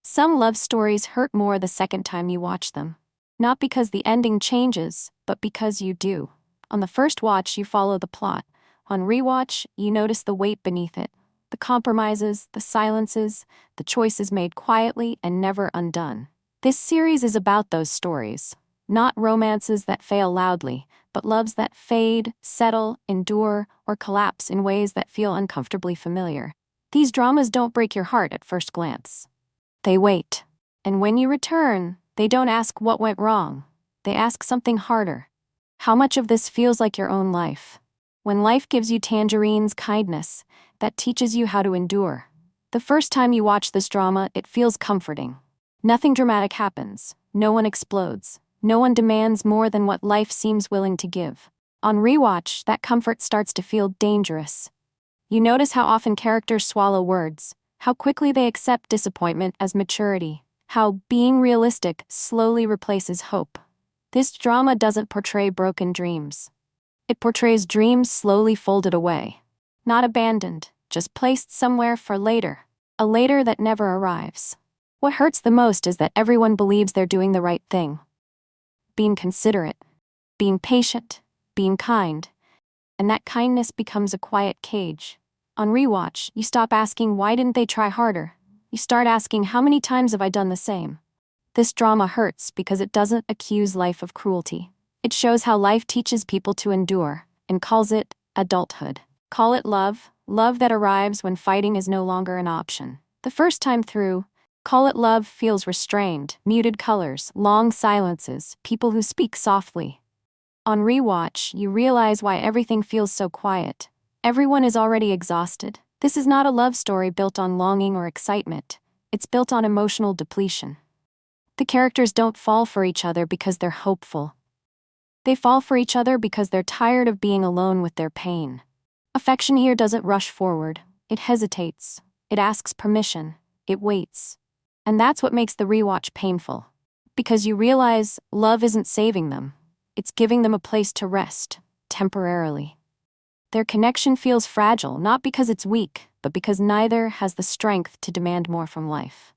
Some love stories hurt more the second time you watch them. Not because the ending changes, but because you do. On the first watch, you follow the plot. On rewatch, you notice the weight beneath it. The compromises, the silences, the choices made quietly and never undone. This series is about those stories. Not romances that fail loudly, but loves that fade, settle, endure, or collapse in ways that feel uncomfortably familiar. These dramas don't break your heart at first glance. They wait. And when you return, they don't ask what went wrong. They ask something harder. How much of this feels like your own life? When life gives you tangerines, kindness, that teaches you how to endure. The first time you watch this drama, it feels comforting. Nothing dramatic happens. No one explodes. No one demands more than what life seems willing to give. On rewatch, that comfort starts to feel dangerous. You notice how often characters swallow words, how quickly they accept disappointment as maturity, how being realistic slowly replaces hope. This drama doesn't portray broken dreams. It portrays dreams slowly folded away. Not abandoned, just placed somewhere for later. A later that never arrives. What hurts the most is that everyone believes they're doing the right thing. Being considerate, being patient, being kind. And that kindness becomes a quiet cage. On rewatch, you stop asking why didn't they try harder? You start asking how many times have I done the same? This drama hurts because it doesn't accuse life of cruelty. It shows how life teaches people to endure, and calls it adulthood. Call it love, love that arrives when fighting is no longer an option. The first time through, call it love feels restrained, muted colors, long silences, people who speak softly. On rewatch, you realize why everything feels so quiet. Everyone is already exhausted. This is not a love story built on longing or excitement. It's built on emotional depletion. The characters don't fall for each other because they're hopeful. They fall for each other because they're tired of being alone with their pain. Affection here doesn't rush forward. It hesitates. It asks permission. It waits. And that's what makes the rewatch painful. Because you realize love isn't saving them. It's giving them a place to rest, temporarily. Their connection feels fragile, not because it's weak, but because neither has the strength to demand more from life.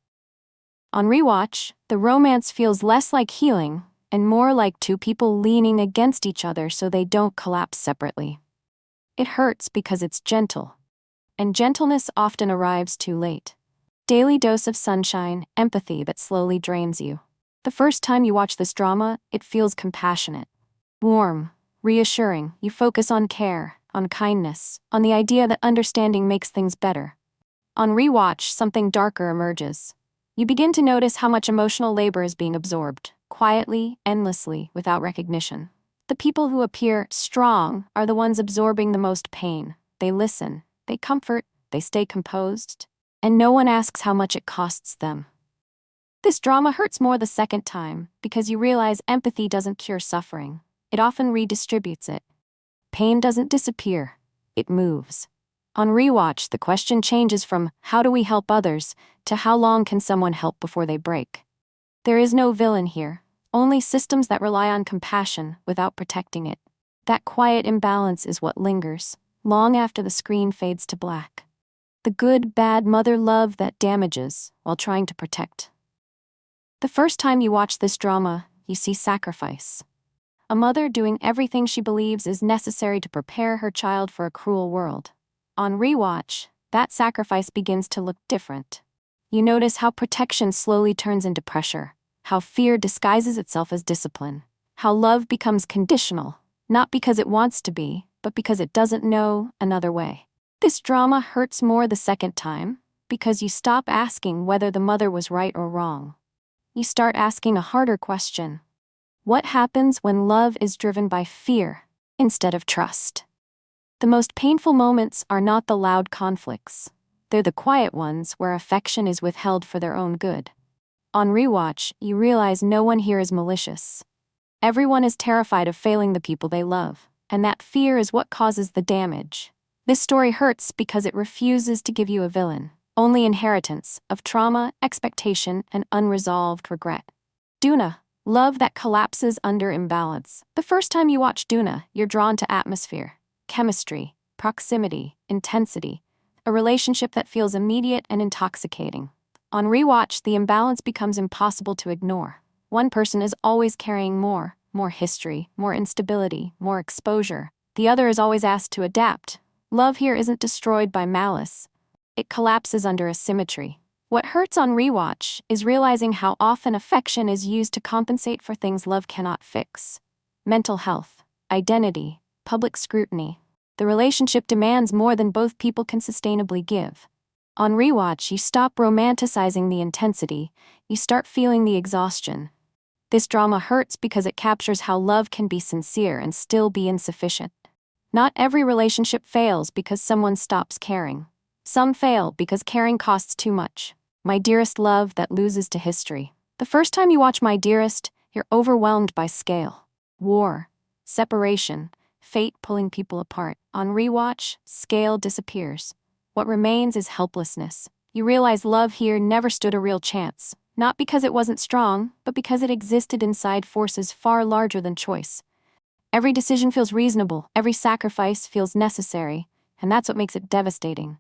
On rewatch, the romance feels less like healing and more like two people leaning against each other so they don't collapse separately. It hurts because it's gentle, and gentleness often arrives too late. Daily dose of sunshine, empathy that slowly drains you. The first time you watch this drama, it feels compassionate, warm, reassuring. You focus on care, on kindness, on the idea that understanding makes things better. On rewatch, something darker emerges. You begin to notice how much emotional labor is being absorbed, quietly, endlessly, without recognition. The people who appear strong are the ones absorbing the most pain. They listen, they comfort, they stay composed, and no one asks how much it costs them. This drama hurts more the second time because you realize empathy doesn't cure suffering. It often redistributes it. Pain doesn't disappear, it moves. On rewatch, the question changes from how do we help others to how long can someone help before they break. There is no villain here, only systems that rely on compassion without protecting it. That quiet imbalance is what lingers, long after the screen fades to black. The good, bad mother love that damages while trying to protect. The first time you watch this drama, you see sacrifice. A mother doing everything she believes is necessary to prepare her child for a cruel world. On rewatch, that sacrifice begins to look different. You notice how protection slowly turns into pressure, how fear disguises itself as discipline, how love becomes conditional, not because it wants to be, but because it doesn't know another way. This drama hurts more the second time because you stop asking whether the mother was right or wrong. You start asking a harder question. What happens when love is driven by fear instead of trust? The most painful moments are not the loud conflicts. They're the quiet ones where affection is withheld for their own good. On rewatch, you realize no one here is malicious. Everyone is terrified of failing the people they love, and that fear is what causes the damage. This story hurts because it refuses to give you a villain, only inheritance of trauma, expectation, and unresolved regret. DOONA. Love that collapses under imbalance. The first time you watch DOONA, you're drawn to atmosphere, chemistry, proximity, intensity, a relationship that feels immediate and intoxicating. On rewatch, the imbalance becomes impossible to ignore. One person is always carrying more history, more instability, more exposure. The other is always asked to adapt. Love here isn't destroyed by malice. It collapses under asymmetry. What hurts on rewatch is realizing how often affection is used to compensate for things love cannot fix. Mental health, identity, public scrutiny. The relationship demands more than both people can sustainably give. On rewatch, you stop romanticizing the intensity, you start feeling the exhaustion. This drama hurts because it captures how love can be sincere and still be insufficient. Not every relationship fails because someone stops caring. Some fail because caring costs too much. My Dearest love that loses to history. The first time you watch My Dearest, you're overwhelmed by scale. War, separation, fate pulling people apart. On rewatch, scale disappears. What remains is helplessness. You realize love here never stood a real chance, not because it wasn't strong, but because it existed inside forces far larger than choice. Every decision feels reasonable, every sacrifice feels necessary, and that's what makes it devastating.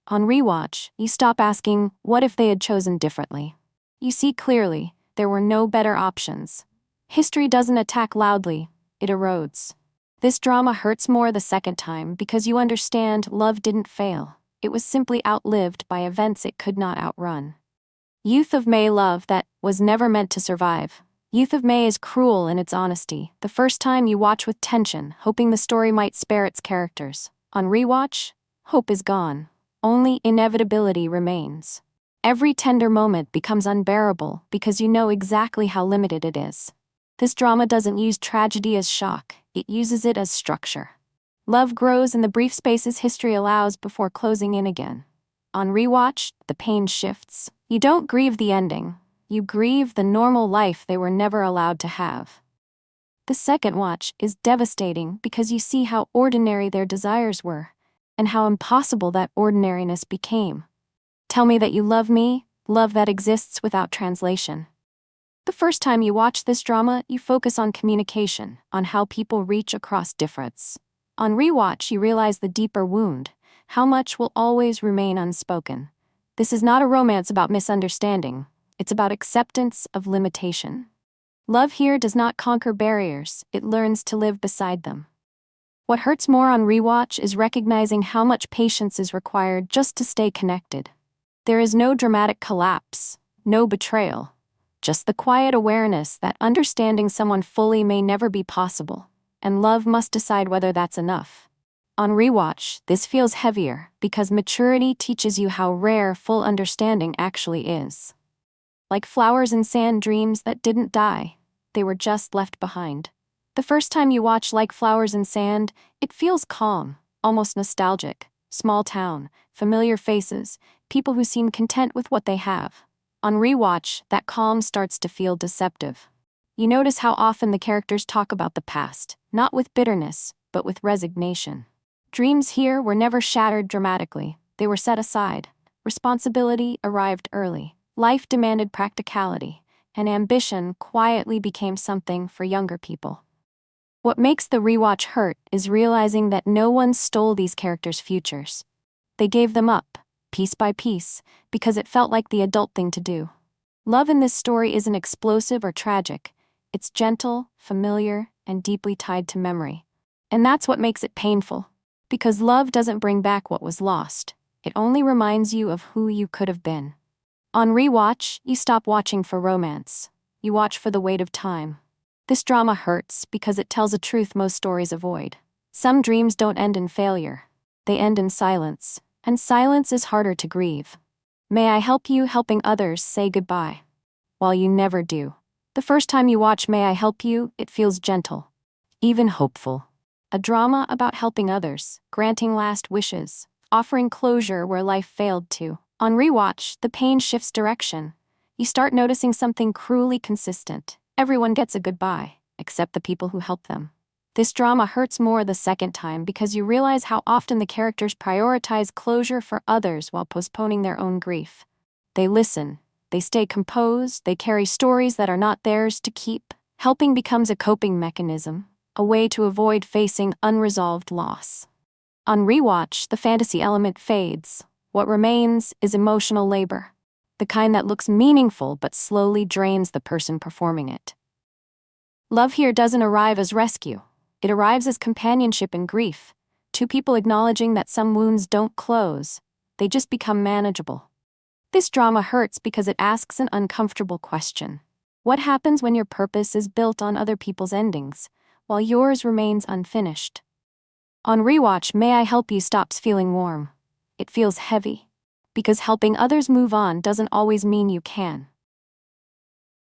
On rewatch, you stop asking, what if they had chosen differently? You see clearly, there were no better options. History doesn't attack loudly, it erodes. This drama hurts more the second time because you understand love didn't fail. It was simply outlived by events it could not outrun. Youth of May love that was never meant to survive. Youth of May is cruel in its honesty. The first time you watch with tension, hoping the story might spare its characters. On rewatch, hope is gone. Only inevitability remains. Every tender moment becomes unbearable because you know exactly how limited it is. This drama doesn't use tragedy as shock, it uses it as structure. Love grows in the brief spaces history allows before closing in again. On rewatch, the pain shifts. You don't grieve the ending. You grieve the normal life they were never allowed to have. The second watch is devastating because you see how ordinary their desires were, and how impossible that ordinariness became. Tell me that you love me, love that exists without translation. The first time you watch this drama, you focus on communication, on how people reach across difference. On rewatch, you realize the deeper wound, how much will always remain unspoken. This is not a romance about misunderstanding, it's about acceptance of limitation. Love here does not conquer barriers, it learns to live beside them. What hurts more on rewatch is recognizing how much patience is required just to stay connected. There is no dramatic collapse, no betrayal, just the quiet awareness that understanding someone fully may never be possible, and love must decide whether that's enough. On rewatch, this feels heavier because maturity teaches you how rare full understanding actually is. Like flowers in sand, dreams that didn't die, they were just left behind. The first time you watch Like Flowers in Sand, it feels calm, almost nostalgic. Small town, familiar faces, people who seem content with what they have. On rewatch, that calm starts to feel deceptive. You notice how often the characters talk about the past, not with bitterness, but with resignation. Dreams here were never shattered dramatically, they were set aside. Responsibility arrived early. Life demanded practicality, and ambition quietly became something for younger people. What makes the rewatch hurt is realizing that no one stole these characters' futures. They gave them up, piece by piece, because it felt like the adult thing to do. Love in this story isn't explosive or tragic. It's gentle, familiar, and deeply tied to memory. And that's what makes it painful. Because love doesn't bring back what was lost. It only reminds you of who you could have been. On rewatch, you stop watching for romance. You watch for the weight of time. This drama hurts because it tells a truth most stories avoid. Some dreams don't end in failure. They end in silence. And silence is harder to grieve. May I Help You helping others say goodbye. While you never do. The first time you watch May I Help You, it feels gentle. Even hopeful. A drama about helping others, granting last wishes, offering closure where life failed to. On rewatch, the pain shifts direction. You start noticing something cruelly consistent. Everyone gets a goodbye, except the people who help them. This drama hurts more the second time because you realize how often the characters prioritize closure for others while postponing their own grief. They listen, they stay composed, they carry stories that are not theirs to keep. Helping becomes a coping mechanism, a way to avoid facing unresolved loss. On rewatch, the fantasy element fades. What remains is emotional labor. the kind that looks meaningful but slowly drains the person performing it. Love here doesn't arrive as rescue. It arrives as companionship in grief, two people acknowledging that some wounds don't close, they just become manageable. This drama hurts because it asks an uncomfortable question. What happens when your purpose is built on other people's endings, while yours remains unfinished? On rewatch, May I Help You stops feeling warm. It feels heavy. Because helping others move on doesn't always mean you can.